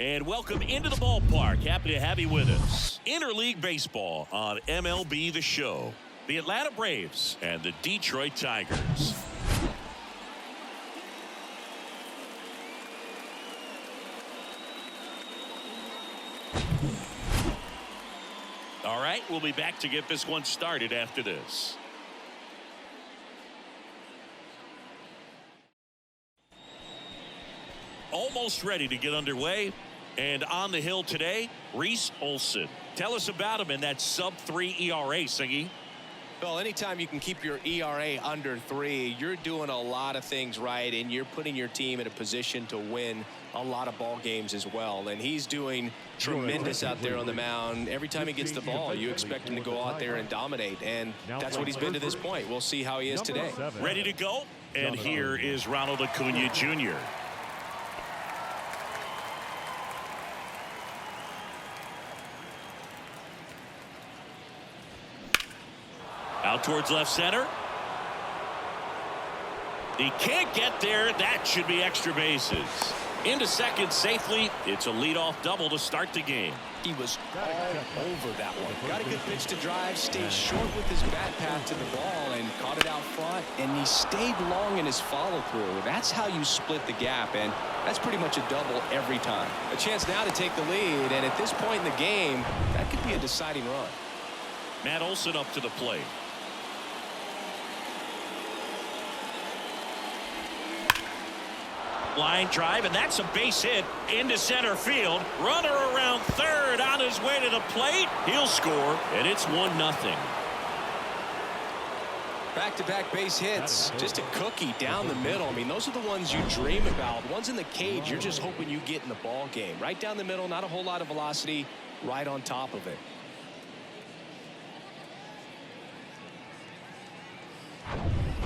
And welcome into the ballpark. Happy to have you with us. Interleague baseball on MLB The Show. The Atlanta Braves and the Detroit Tigers. All right, we'll be back to get this one started after this. Almost ready to get underway. And on the hill today, Reese Olson. Tell us about him in that sub-3 ERA, Singy. Well, anytime you can keep your ERA under 3, you're doing a lot of things right, and you're putting your team in a position to win a lot of ball games as well. And he's doing tremendous out there on the mound. Every time he gets the ball, you expect him to go out there and dominate, and that's what he's been to this point. We'll see how he is today. Ready to go? And here is Ronald Acuna Jr. Out towards left center. He can't get there. That should be extra bases. Into second safely. It's a leadoff double to start the game. He was all over that one. Got a good pitch to drive, stayed short with his bat path to the ball, and caught it out front. And he stayed long in his follow-through. That's how you split the gap, and that's pretty much a double every time. A chance now to take the lead, and at this point in the game, that could be a deciding run. Matt Olson up to the plate. Line drive, and that's a base hit into center field. Runner around third on his way to the plate. He'll score, and it's 1-0. Back-to-back base hits, just a cookie down the middle. I mean, those are the ones you dream about. Ones in the cage, you're just hoping you get in the ball game. Right down the middle, not a whole lot of velocity, right on top of it.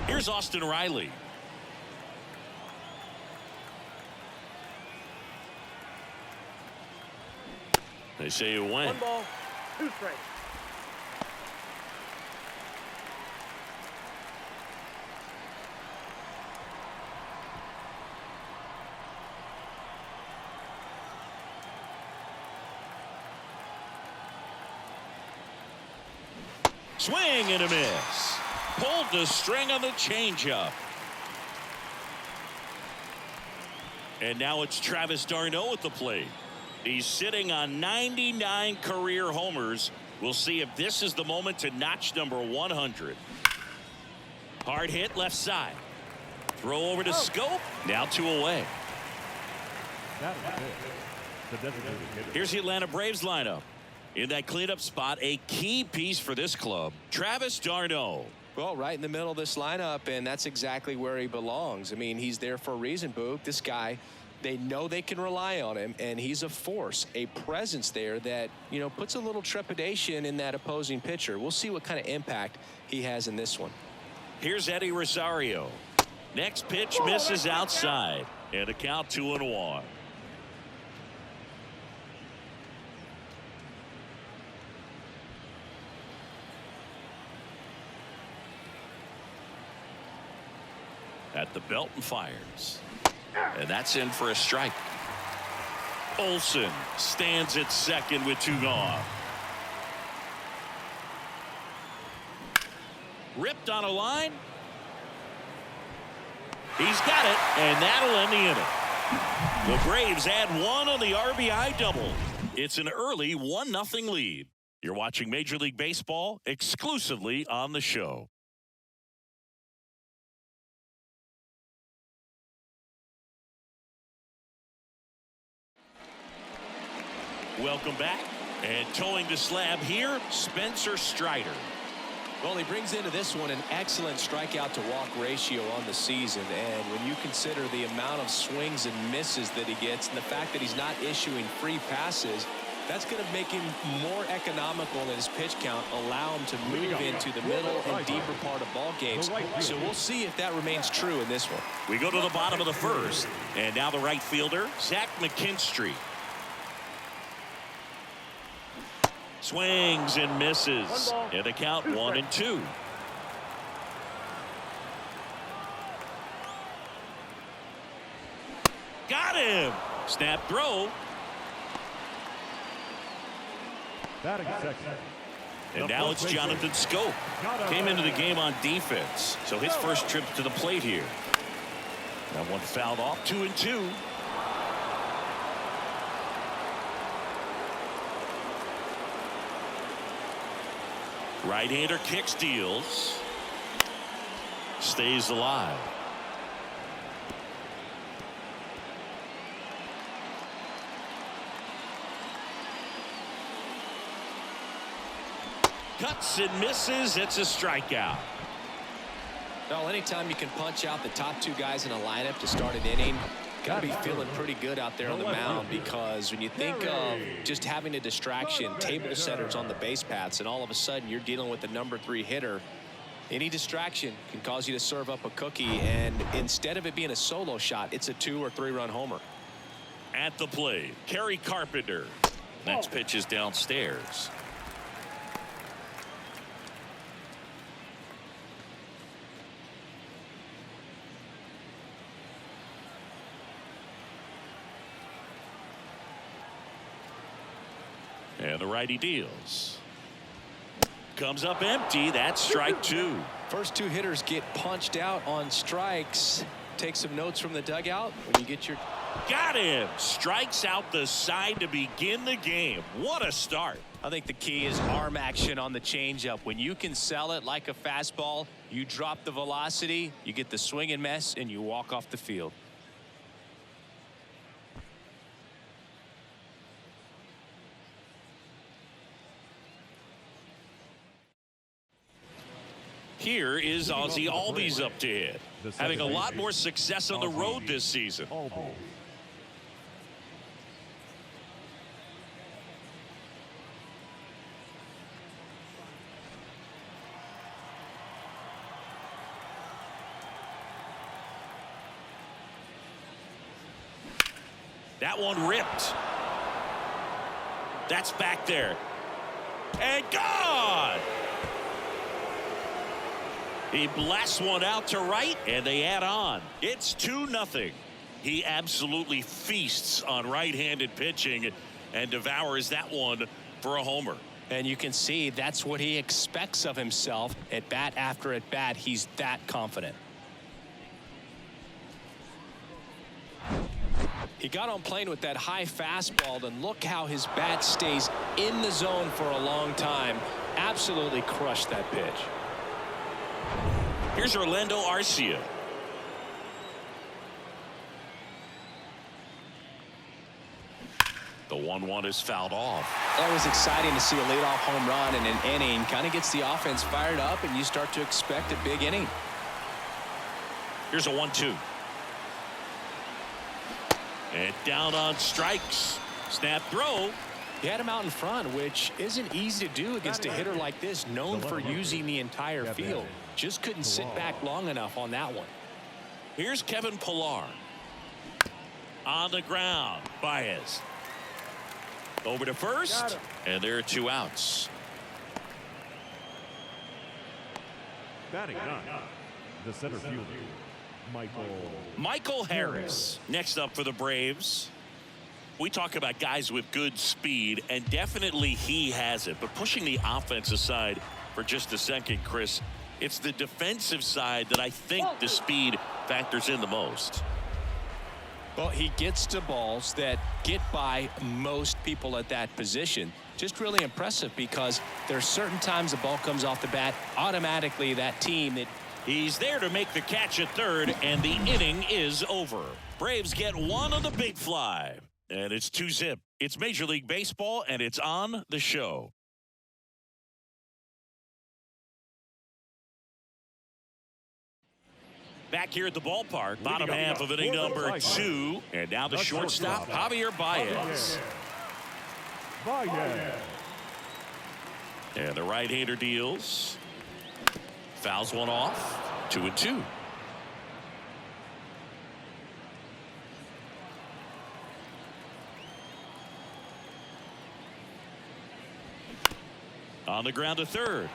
Here's Austin Riley. They say you win. 1 ball, 2 strikes. Swing and a miss. Pulled the string on the changeup. And now it's Travis d'Arnaud at the plate. He's sitting on 99 career homers. We'll see if this is the moment to notch number 100. Hard hit left side. Throw over to Scope. Now 2 away. Here's the Atlanta Braves lineup. In that cleanup spot, a key piece for this club, Travis d'Arnaud. Well, right in the middle of this lineup, and that's exactly where he belongs. I mean, he's there for a reason, Boog. This guy, they know they can rely on him, and he's a force, a presence there that, you know, puts a little trepidation in that opposing pitcher. We'll see what kind of impact he has in this one. Here's Eddie Rosario. Next pitch misses outside, and a count 2-1. At the belt and fires. And that's in for a strike. Olson stands at second with 2 gone. Ripped on a line. He's got it, and that'll end the inning. The Braves add 1 on the RBI double. It's an early 1-0 lead. You're watching Major League Baseball exclusively on the show. Welcome back. And towing the slab here, Spencer Strider. Well, he brings into this one an excellent strikeout to walk ratio on the season. And when you consider the amount of swings and misses that he gets and the fact that he's not issuing free passes, that's going to make him more economical in his pitch count, allow him to move into the middle and deeper part of ball games. So we'll see if that remains true in this one. We go to the bottom of the first. And now the right fielder, Zach McKinstry. Swings and misses. And the count 1-2. Got him. Snap throw. Batting second. And now it's Jonathan Scope. Came into the game on defense, so his first trip to the plate here. That one fouled off. 2-2. Right-hander kicks, deals. Stays alive. Cuts and misses. It's a strikeout. Well, anytime you can punch out the top two guys in a lineup to start an inning, got to be feeling pretty good out there on the mound, because when you think of just having a distraction, table setters on the base paths, and all of a sudden you're dealing with the #3 hitter, any distraction can cause you to serve up a cookie, and instead of it being a solo shot, it's a 2 or 3 run homer. At the plate, Kerry Carpenter. Next pitch is downstairs. And the righty deals. Comes up empty. That's strike 2. First 2 hitters get punched out on strikes. Take some notes from the dugout when you get your. Got him. Strikes out the side to begin the game. What a start. I think the key is arm action on the changeup. When you can sell it like a fastball, you drop the velocity, you get the swing and miss, and you walk off the field. Here is Ozzie Albies up to hit. Having a lot more success on the road this season. That one ripped. That's back there. And gone! He blasts one out to right, and they add on. It's 2-0. He absolutely feasts on right-handed pitching and devours that one for a homer. And you can see that's what he expects of himself at bat after at bat. He's that confident. He got on plane with that high fastball, and look how his bat stays in the zone for a long time. Absolutely crushed that pitch. Here's Orlando Arcia. The 1-1 is fouled off. That was exciting to see a leadoff home run in an inning. Kind of gets the offense fired up, and you start to expect a big inning. Here's a 1-2. And down on strikes. Snap throw. He had him out in front, which isn't easy to do against a hitter like this, known for using the entire field. Just couldn't sit back long enough on that one. Here's Kevin Pillar. On the ground. Baez. Over to first. And there are 2 outs. Batting 9. The center fielder, Michael Harris. Next up for the Braves. We talk about guys with good speed, and definitely he has it. But pushing the offense aside for just a second, Chris, it's the defensive side that I think the speed factors in the most. Well, he gets to balls that get by most people at that position. Just really impressive, because there's certain times the ball comes off the bat, automatically that team that. He's there to make the catch at third, and the inning is over. Braves get one on the big fly. And it's 2-zip. It's Major League Baseball, and it's on the show. Back here at the ballpark, bottom half of inning number 2. And now the shortstop, Javier Baez. And the right-hander deals. Fouls one off. 2-2. On the ground to third.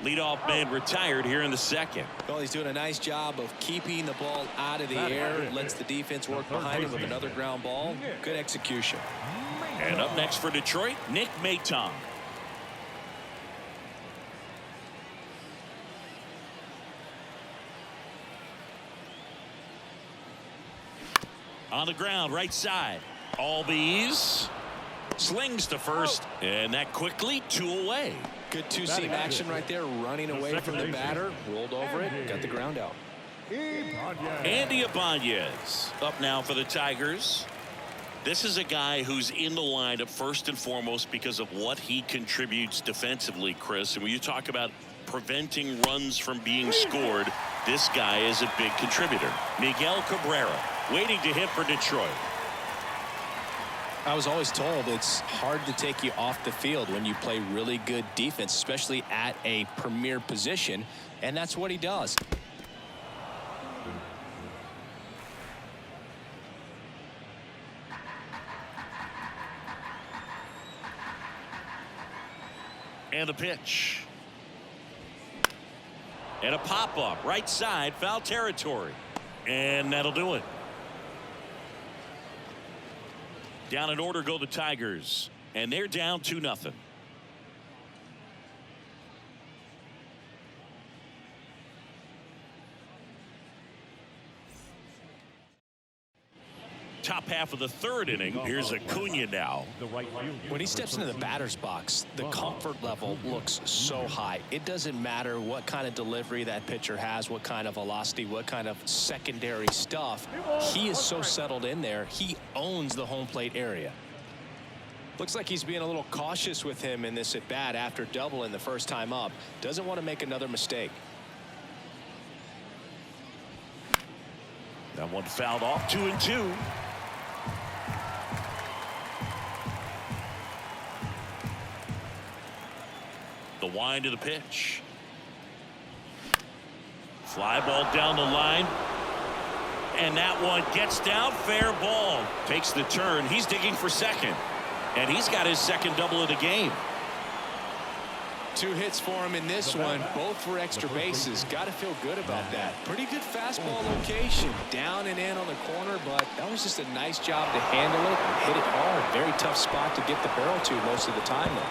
Leadoff man retired here in the second. Well, he's doing a nice job of keeping the ball out of the air. Lets the defense work behind him with another ground ball. Good execution. And up next for Detroit, Nick Maton. On the ground, right side. Albies slings to first, and that quickly 2 away. Good two-seam action right there, running away from the batter, rolled over it, got the ground out. Andy Ibanez up now for the Tigers. This is a guy who's in the lineup first and foremost because of what he contributes defensively, Chris. And when you talk about preventing runs from being scored, this guy is a big contributor. Miguel Cabrera waiting to hit for Detroit. I was always told it's hard to take you off the field when you play really good defense, especially at a premier position, and that's what he does. And the pitch. And a pop-up right side, foul territory. And that'll do it. Down in order go the Tigers, and they're down 2-0. Top half of the third inning. Here's Acuna now. When he steps into the batter's box, the comfort level looks so high. It doesn't matter what kind of delivery that pitcher has, what kind of velocity, what kind of secondary stuff. He is so settled in there. He owns the home plate area. Looks like he's being a little cautious with him in this at bat after doubling the first time up. Doesn't want to make another mistake. That one fouled off, 2-2. The wind of the pitch. Fly ball down the line. And that one gets down, fair ball. Takes the turn. He's digging for second. And he's got his second double of the game. 2 hits for him in this one, both for extra bases. Got to feel good about that. Pretty good fastball location, down and in on the corner, but that was just a nice job to handle it and hit it hard. Very tough spot to get the barrel to most of the time, though.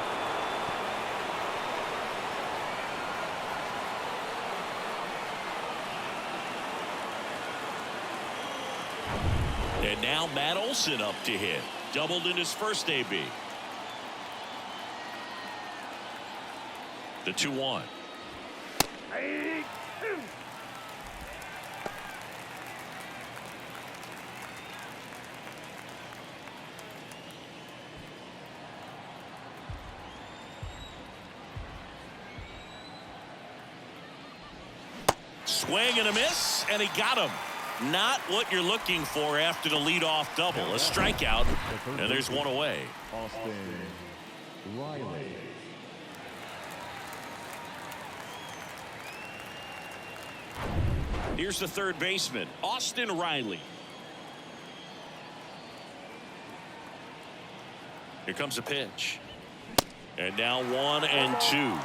And now Matt Olson up to hit. Doubled in his first AB. The 2-1. Swing and a miss, and he got him. Not what you're looking for after the leadoff double. A strikeout, and there's one away. Austin Riley. Here's the third baseman, Austin Riley. Here comes a pitch. And now 1-2.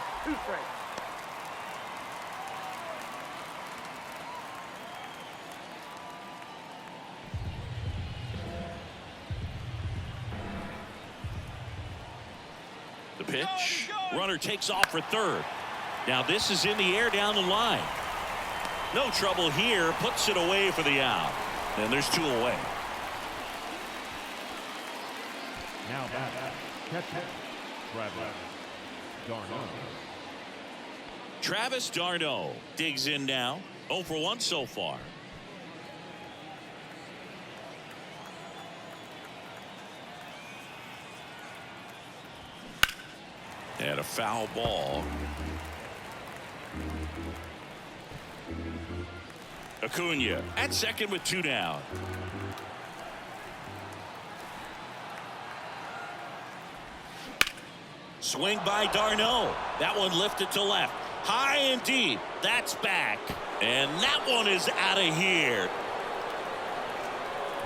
The pitch. Runner takes off for third. Now this is in the air down the line. No trouble here. Puts it away for the out. And there's 2 away. Now back. Catcher. Travis d'Arnaud. Travis d'Arnaud digs in now. 0 for 1 so far. And a foul ball. Acuna at second with 2 down. Swing by d'Arnaud. That one lifted to left. High and deep. That's back. And that one is out of here.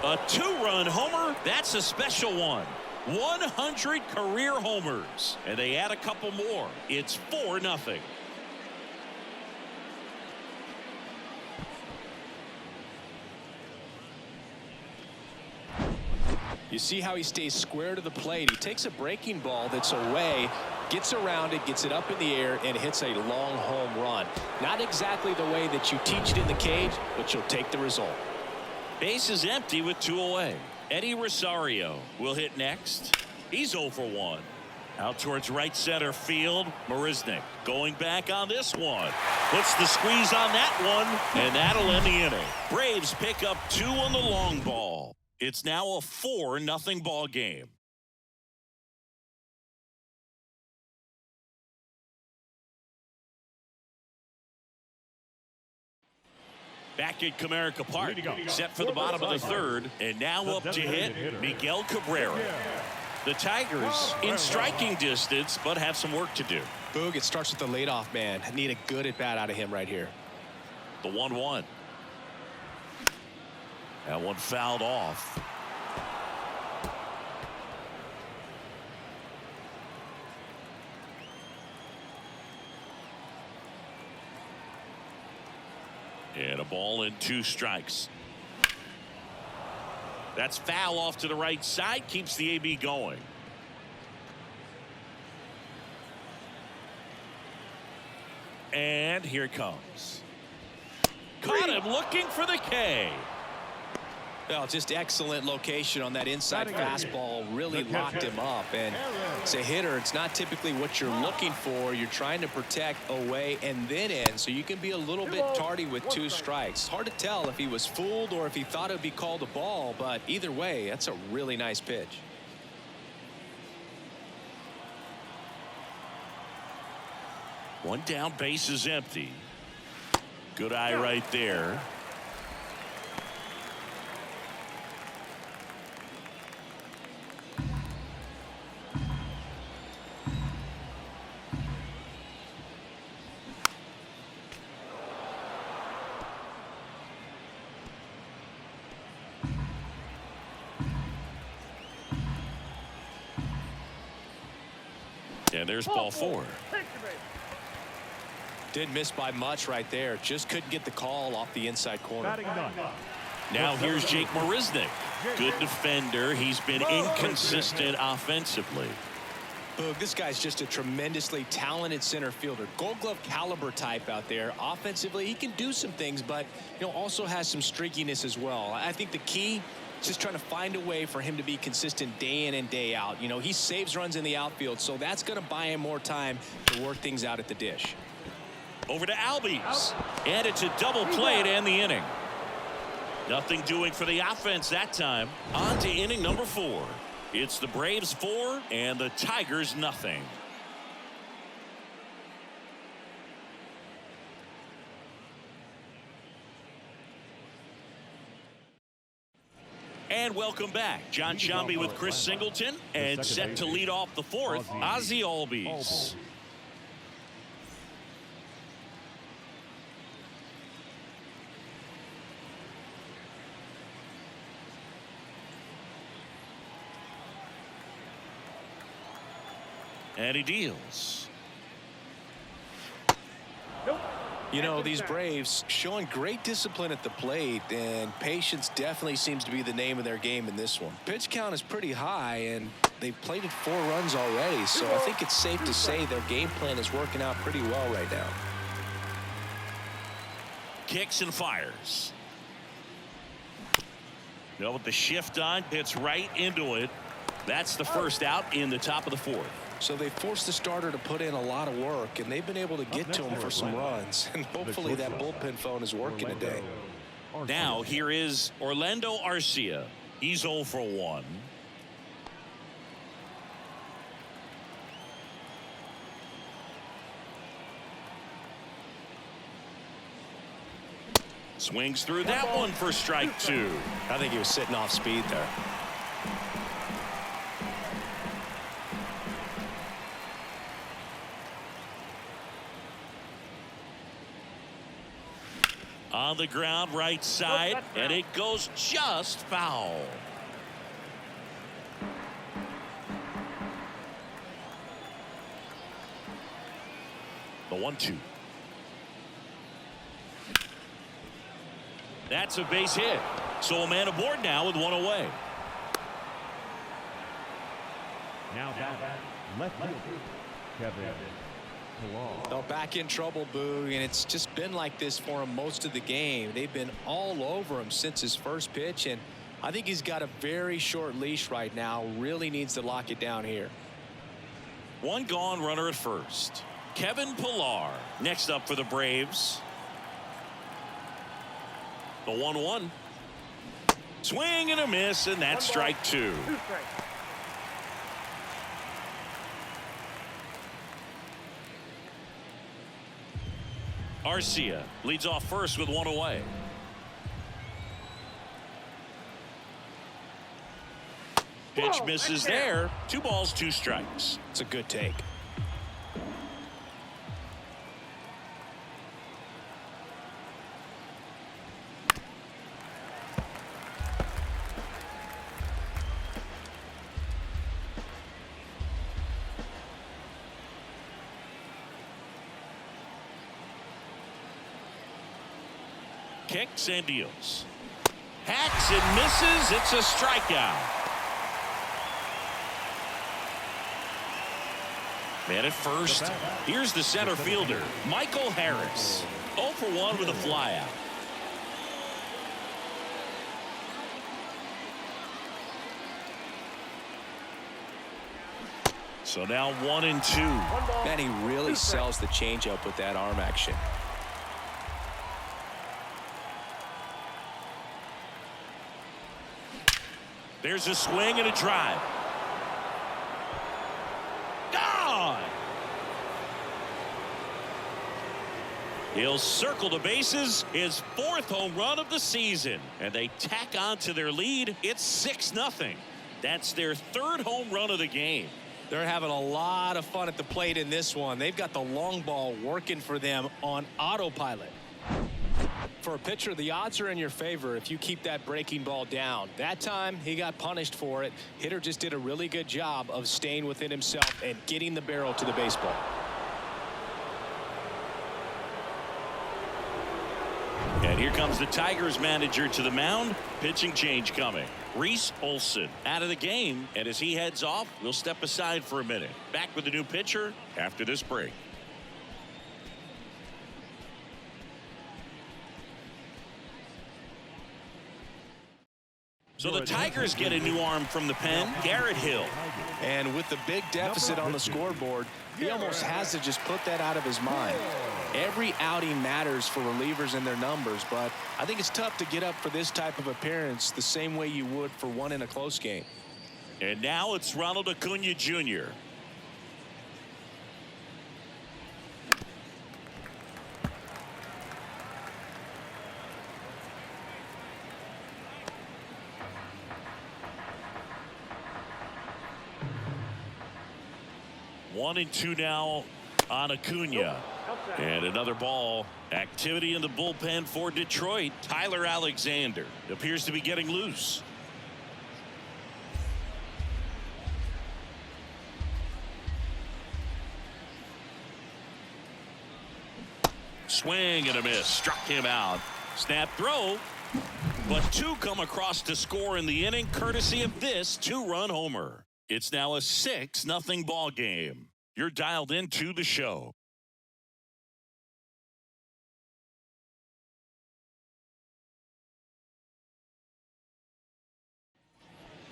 A 2-run homer. That's a special one. 100 career homers. And they add a couple more. It's 4-0. You see how he stays square to the plate. He takes a breaking ball that's away, gets around it, gets it up in the air, and hits a long home run. Not exactly the way that you teach it in the cage, but you'll take the result. Base is empty with 2 away. Eddie Rosario will hit next. He's 0 for 1. Out towards right center field. Marisnick going back on this one. Puts the squeeze on that one, and that'll end the inning. Braves pick up 2 on the long ball. It's now a 4-0 ball game. Back at Comerica Park, set for the bottom of the 3rd, and now up to hit Miguel Cabrera. The Tigers in striking distance, but have some work to do. Boog, it starts with the leadoff man. Need a good at bat out of him right here. The 1-1. That one fouled off. And a ball and 2 strikes. That's foul off to the right side. Keeps the AB going. And here it comes. Caught him looking for the K. Well, just excellent location on that inside fastball. Really locked him up. And as a hitter, it's not typically what you're looking for. You're trying to protect away and then in, so you can be a little bit tardy with 2 strikes. Hard to tell if he was fooled or if he thought it would be called a ball, but either way, that's a really nice pitch. One down, base is empty. Good eye right there. And there's ball 4. Didn't miss by much right there. Just couldn't get the call off the inside corner. Now here's Jake Marisnick. Good defender. He's been inconsistent offensively. Boog, this guy's just a tremendously talented center fielder. Gold Glove caliber type out there. Offensively, he can do some things, but also has some streakiness as well. I think the key is just trying to find a way for him to be consistent day in and day out. He saves runs in the outfield, so that's going to buy him more time to work things out at the dish. Over to Albies, and it's a double play to end the inning. Nothing doing for the offense that time. On to inning number 4. It's the Braves 4 and the Tigers nothing. And welcome back. John Shambi with Chris Singleton, and set to lead off the 4th, Ozzie Albies. And he deals. These Braves showing great discipline at the plate, and patience definitely seems to be the name of their game in this one. Pitch count is pretty high, and they've plated 4 runs already, so I think it's safe to say their game plan is working out pretty well right now. Kicks and fires. With the shift on, hits right into it. That's the first out in the top of the 4th. So they forced the starter to put in a lot of work, and they've been able to get to him for some runs. And hopefully that bullpen phone is working today. Now here is Orlando Arcia. He's 0 for 1. Swings through that one for strike 2. I think he was sitting off speed there. On the ground, right side, and it goes just foul. The 1-2. That's a base hit. So a man aboard now with 1 away. Now back, left field, Kevin Pillar. They're back in trouble, Boo, and it's just been like this for him most of the game. They've been all over him since his first pitch, and I think he's got a very short leash right now. Really needs to lock it down here. One gone, runner at first. Kevin Pillar next up for the Braves. The 1-1. Swing and a miss, and that's strike two. Arcia leads off first with one away. Pitch misses there. 2 balls, 2 strikes. It's a good take. Kicks and deals. Hacks and misses. It's a strikeout. Man at first. Here's the center fielder, Michael Harris. 0 for 1 with a flyout. So now 1-2. Man, he really sells the changeup with that arm action. There's a swing and a drive. Gone. He'll circle the bases, his 4th home run of the season, and they tack on to their lead. It's 6-0. That's their 3rd home run of the game. They're having a lot of fun at the plate in this one. They've got the long ball working for them on autopilot. For a pitcher, the odds are in your favor if you keep that breaking ball down. That time, he got punished for it. Hitter just did a really good job of staying within himself and getting the barrel to the baseball. And here comes the Tigers manager to the mound. Pitching change coming. Reese Olson out of the game. And as he heads off, we'll step aside for a minute. Back with the new pitcher after this break. So the Tigers get a new arm from the pen, Garrett Hill. And with the big deficit on the scoreboard, he almost has to just put that out of his mind. Every outing matters for relievers and their numbers, but I think it's tough to get up for this type of appearance the same way you would for one in a close game. And now it's Ronald Acuna Jr. One and two now on Acuna. And another ball. Activity in the bullpen for Detroit. Tyler Alexander appears to be getting loose. Swing and a miss. Struck him out. Snap throw. But 2 come across to score in the inning, courtesy of this 2-run homer. It's now a 6-0 ball game. You're dialed into the show.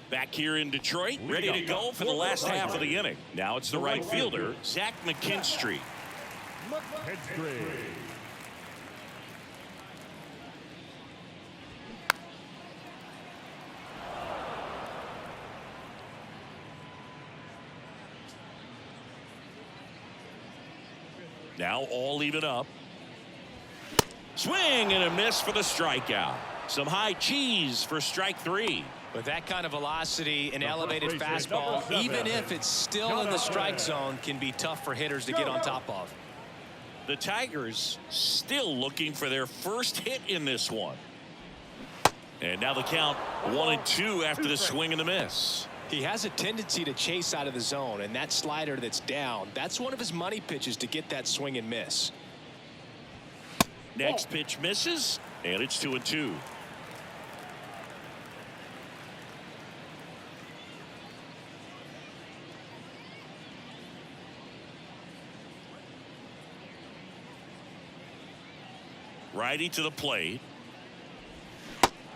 Back here in Detroit, ready to go for the last half of the inning. Now it's the right fielder, Zach McKinstry. Now all even up. Swing and a miss for the strikeout. Some high cheese for strike 3. With that kind of velocity, an elevated fastball, even if it's still in the strike zone, can be tough for hitters to get on top of. The Tigers still looking for their first hit in this one. And now the count 1-2 after the swing and the miss. He has a tendency to chase out of the zone, and that slider that's down, that's one of his money pitches to get that swing and miss. Next pitch misses, and it's 2-2. Righty to the plate.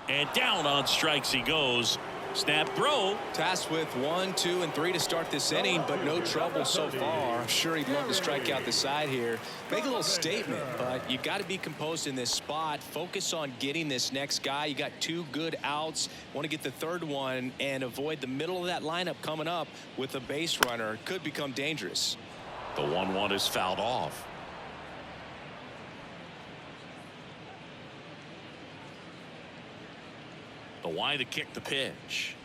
And down on strikes he goes. Snap throw. Tasked with 1, 2, and 3 to start this inning, but no trouble so far. I'm sure he'd love to strike out the side here. Make a little statement, but you got to be composed in this spot. Focus on getting this next guy. You got 2 good outs. Want to get the 3rd one and avoid the middle of that lineup coming up with a base runner. Could become dangerous. The 1-1 is fouled off. The why to kick the pitch.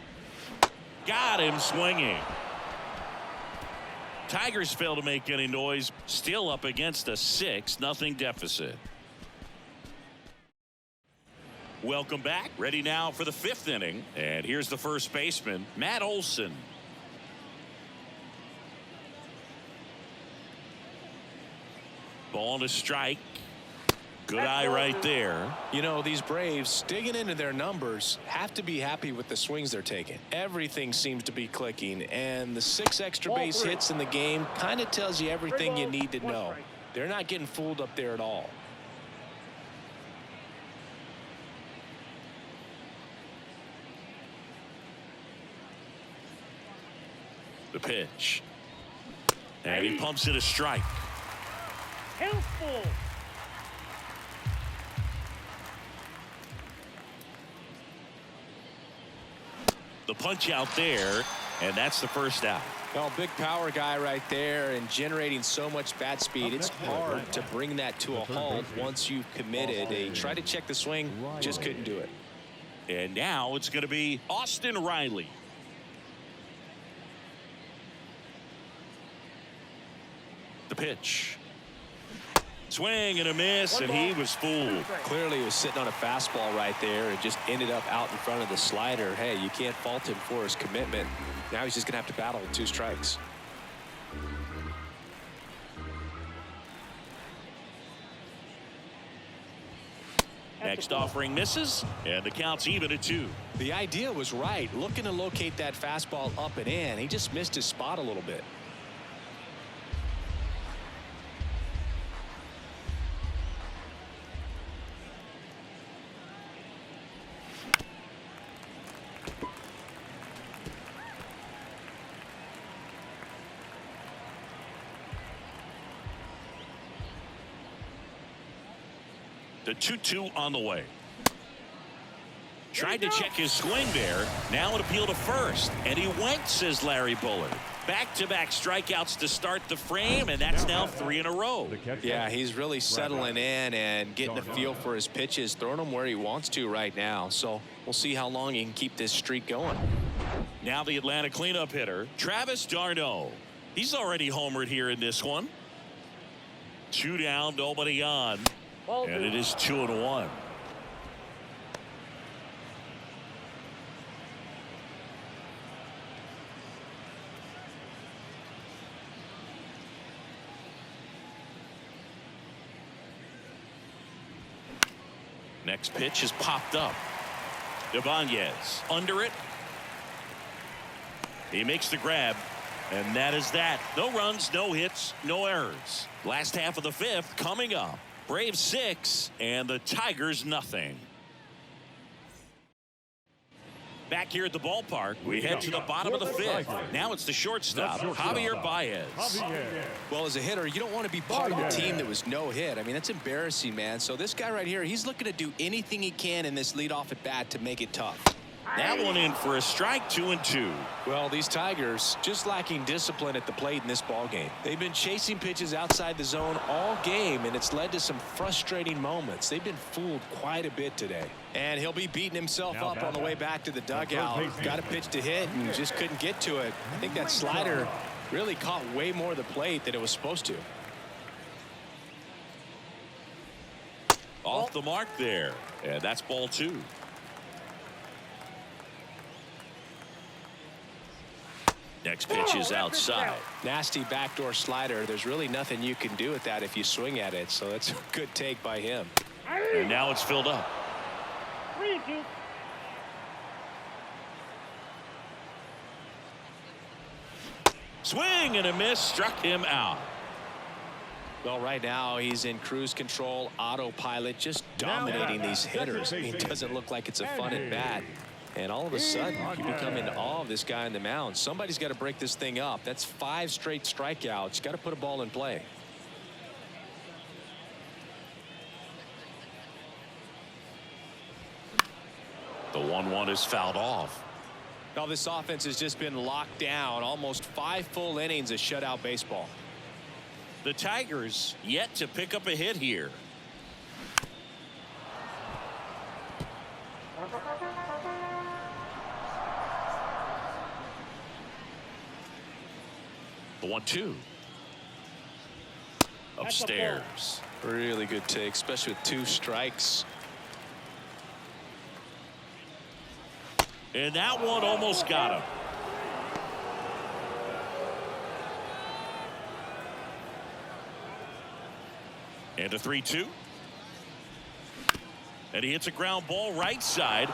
Got him swinging. Tigers fail to make any noise. Still up against a 6-0 deficit. Welcome back. Ready now for the 5th inning. And here's the first baseman, Matt Olson. Ball to strike. Good eye right there. You know, these Braves, digging into their numbers, have to be happy with the swings they're taking. Everything seems to be clicking, and the 6 extra base hits in the game kind of tells you everything you need to know. They're not getting fooled up there at all. The pitch. And he pumps it a strike. Helpful. The punch out there, and that's the first out. Well, big power guy right there and generating so much bat speed. It's hard to bring that to a halt once you've committed. They tried to check the swing, just couldn't do it. And now it's going to be Austin Riley. The pitch. Swing and a miss, and he was fooled. Clearly he was sitting on a fastball right there and just ended up out in front of the slider. Hey, you can't fault him for his commitment. Now he's just going to have to battle with 2 strikes. Next offering misses, and the count's even at 2. The idea was right. Looking to locate that fastball up and in. He just missed his spot a little bit. The 2-2 on the way. Tried to check his swing there. Now an appeal to first. And he went, says Larry Bullard. Back-to-back strikeouts to start the frame, and that's now 3 in a row. Yeah, he's really settling in and getting a feel for his pitches, throwing them where he wants to right now. So we'll see how long he can keep this streak going. Now the Atlanta cleanup hitter, Travis d'Arnaud. He's already homered here in this one. 2 down, nobody on. And it is 2-1. Next pitch is popped up. Ibanez under it. He makes the grab. And that is that. No runs, no hits, no errors. Last half of the 5th coming up. Braves 6 and the Tigers nothing. Back here at the ballpark, we head to the bottom of the 5th. Now it's the shortstop, Javier Baez. Well, as a hitter, you don't want to be part of the team that was no hit. I mean, that's embarrassing, man. So this guy right here, he's looking to do anything he can in this leadoff at bat to make it tough. That one in for a strike, 2-2. Well, these Tigers just lacking discipline at the plate in this ball game. They've been chasing pitches outside the zone all game, and it's led to some frustrating moments. They've been fooled quite a bit today. And he'll be beating himself up on the way back to the dugout. Got a pitch to hit and just couldn't get to it. I think that slider really caught way more of the plate than it was supposed to. Off the mark there. And that's ball 2. Next pitch is outside. Nasty backdoor slider. There's really nothing you can do with that if you swing at it. So that's a good take by him. And now it's filled up. 3-2. Swing and a miss, struck him out. Well, right now he's in cruise control, autopilot, just dominating these hitters. It doesn't look like it's a fun at bat. And all of a sudden, you become in awe of this guy on the mound. Somebody's got to break this thing up. That's 5 straight strikeouts. Got to put a ball in play. The 1-1 is fouled off. Now this offense has just been locked down. Almost 5 full innings of shutout baseball. The Tigers yet to pick up a hit here. The 1-2. Upstairs. Really good take, especially with 2 strikes. And that one almost got him. And a 3-2. And he hits a ground ball right side.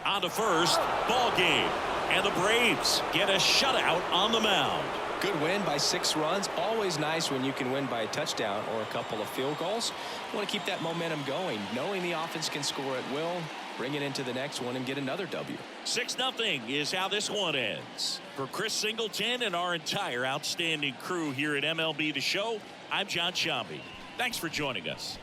On to first. Ball game. And the Braves get a shutout on the mound. Good win by 6 runs. Always nice when you can win by a touchdown or a couple of field goals. You want to keep that momentum going, knowing the offense can score at will, bring it into the next one and get another W. 6-0 is how this one ends. For Chris Singleton and our entire outstanding crew here at MLB The Show, I'm John Shambi. Thanks for joining us.